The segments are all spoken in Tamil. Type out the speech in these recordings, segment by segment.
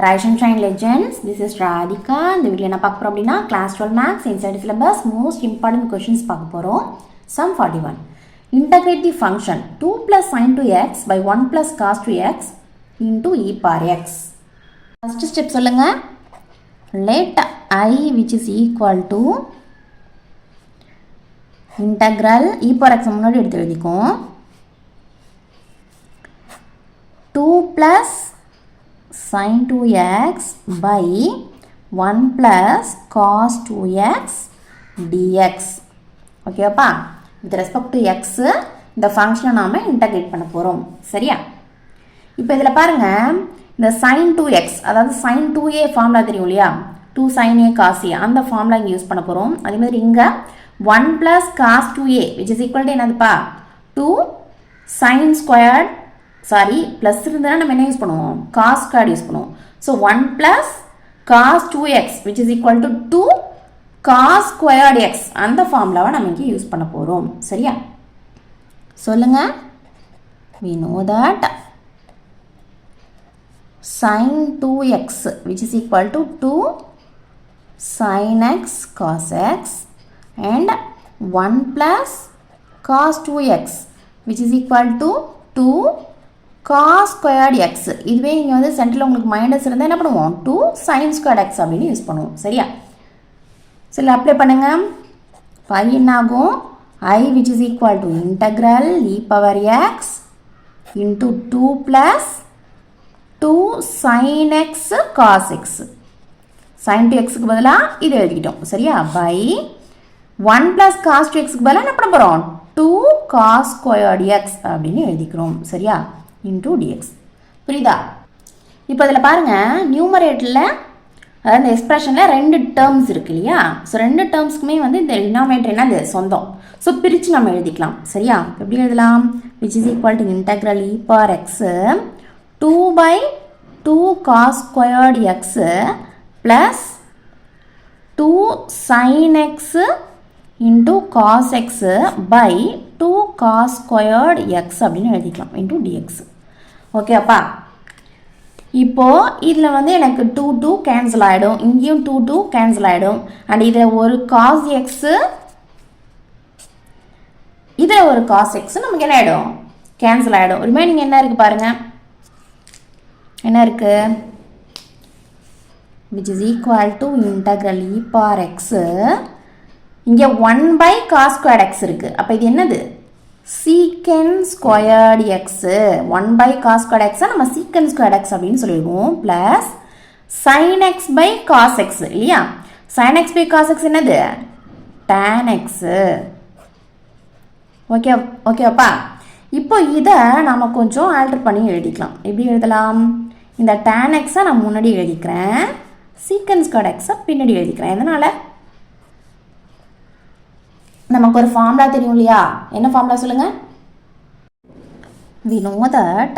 Rise and Shine Legends. This is Radhika. இந்த வீடியோ என்ன பார்க்க போறோம் அப்படின்னா class 12 maths inside syllabus most important questions பார்க்க போறோம். Sum 41. Integrate the function 2 plus sin 2x by 1 plus cos 2x into e power x. First step சொல்லுங்க. Let I which is equal to integral e power x முன்னாடி எடுத்து எழுதிக்கோம். 2 plus sin 2x by 1 plus cos 2x dx. ஓகேப்பா, with respect to x இந்த ஃபங்க்ஷனை நாம இன்டகிரேட் பண்ண போறோம். சரியா? இப்போ இதுல பாருங்க, இந்த sin 2x அதாவது sin 2a ஃபார்முலா தெரியும் இல்லையா? 2 sin a cos a அந்த ஃபார்முலா இங்க யூஸ் பண்ண போறோம். அதே மாதிரி இங்க 1 plus cos 2a which is equal to என்னதுப்பா? 2 sin squared plus இருந்தா நம்ம என்ன யூஸ் பண்ணுவோம்? cos squared யூஸ் பண்ணுவோம். So 1 plus cos 2x which is equal to 2 cos squared x அந்த ஃபார்முலாவை நம்ம இங்க யூஸ் பண்ண போறோம். சரியா? சொல்லுங்க. We know that sin 2x which is equal to 2 sin x cos x and 1 plus cos 2x which is equal to 2 cos squared x. இதுவே இங்க வந்து சென்டர்ல உங்களுக்கு மைனஸ் இருந்தா என்ன பண்ணுவோம்? 2 sin squared x அப்படினு யூஸ் பண்ணுவோம். சரியா? சரி, அப்ளை பண்ணுங்க. 5 என்ன ஆகும்? I which is equal to integral e power x into 2 plus 2 sin x cos x. sin 2x க்கு பதிலா இது எழுதிட்டோம். சரியா? by 1 plus cos 2x க்கு பதிலா என்ன பண்ண போறோம்? 2 cos squared x அப்படினு எழுதிக்கிறோம். சரியா? into dx. புரியுதா? இப்போ இதில் பாருங்க, நியூமரேட்டரில் அதாவது இந்த எக்ஸ்பிரஷனில் ரெண்டு டேர்ம்ஸ் இருக்கு இல்லையா? ஸோ ரெண்டு டேர்ம்ஸ்க்குமே வந்து இந்த டினாமினேட்டர் என்னது? சொந்தம். ஸோ பிரித்து நம்ம எழுதிக்கலாம். சரியா? எப்படி எழுதலாம்? Which is equal to integral e power X 2 by 2 cos squared x plus 2 sin x into cos x by 2 cos squared x அப்படின்னு எழுதிக்கலாம் into dx. ஓகே அப்பா, இப்போ இதில் வந்து எனக்கு 2 2 கேன்சல் ஆகிடும், இங்கேயும் 2 2 கேன்சல் ஆகிடும். அண்ட் இதில் ஒரு cos x இதில் ஒரு cos x நமக்கு என்ன ஆகிடும்? கேன்சல் ஆகிடும். ரிமைனிங் என்ன இருக்குது பாருங்க, என்ன இருக்குது? which is equal to integral e power x இங்கே 1 by cos squared x இருக்குது. அப்போ இது என்னது? secant squared x. 1 by cos squared x நம்ம secant squared x அப்படின்னு சொல்லிடுவோம். plus sin x by cos x இல்லையா? sin x by cos x என்னது? tan x. ஓகேப்பா, இப்போ இதை நம்ம கொஞ்சம் ஆல்டர் பண்ணி எழுதிக்கலாம். எப்படி எழுதலாம்? இந்த tan x நான் முன்னாடி எழுதிக்கிறேன், secant squared x பின்னாடி எழுதிக்கிறேன். எதனால்? நமக்கு ஒரு ஃபார்முலா தெரியும் இல்லையா? என்ன ஃபார்முலா சொல்லுங்க? we know that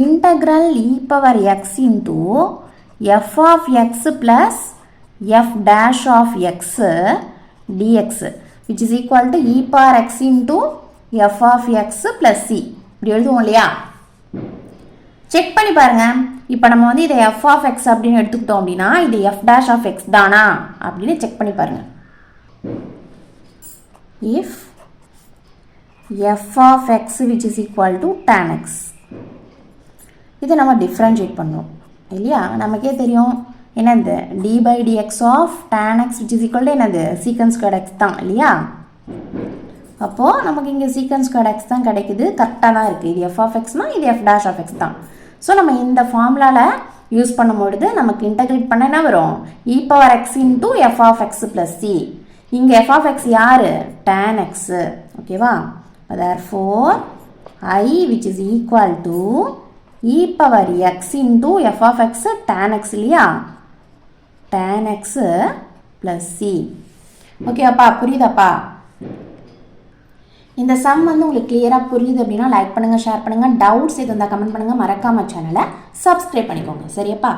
integral e power x into f of x plus f dash of x dx which is equal to e power x into f of x plus c. இப்படி எழுதுவோம் இல்லையா? செக் பண்ணி பாருங்க. இப்போ நம்ம வந்து இதை f of x அப்படின்னு எடுத்துக்கிட்டோம் அப்படின்னா இது f dash of x தானா அப்படின்னு செக் பண்ணி பாருங்க. if f of x which is equal to tan x இதை நம்ம டிஃப்ரென்ஷியேட் பண்ணோம் இல்லையா? நமக்கே தெரியும் என்னது? d by dx of tan x which is equal to என்னது? secant squared x தான் இல்லையா? அப்போது நமக்கு இங்கே secant squared x தான் கிடைக்குது. கரெக்டாக தான் இருக்குது. இது f of xனா இது f dash of x தான். ஸோ நம்ம இந்த ஃபார்முலாவில் யூஸ் பண்ணும்பொழுது நமக்கு இன்டகிரேட் பண்ண என்ன வரும்? e power x into f of x plus c. இங்கே f of x யார்? tan x. ஓகேவா? therefore I which is equal to e power x into f of x tan x இல்லையா? tan x plus c. ஓகேப்பா, புரியுதாப்பா? இந்த சம் வந்து உங்களுக்கு கிளியராக புரியுது அப்படின்னா லைக் பண்ணுங்கள், ஷேர் பண்ணுங்கள். டவுட்ஸ் எது இருந்தால் கமெண்ட் பண்ணுங்கள். மறக்காம சேனலை சப்ஸ்கிரைப் பண்ணிக்கோங்க. சரியாப்பா?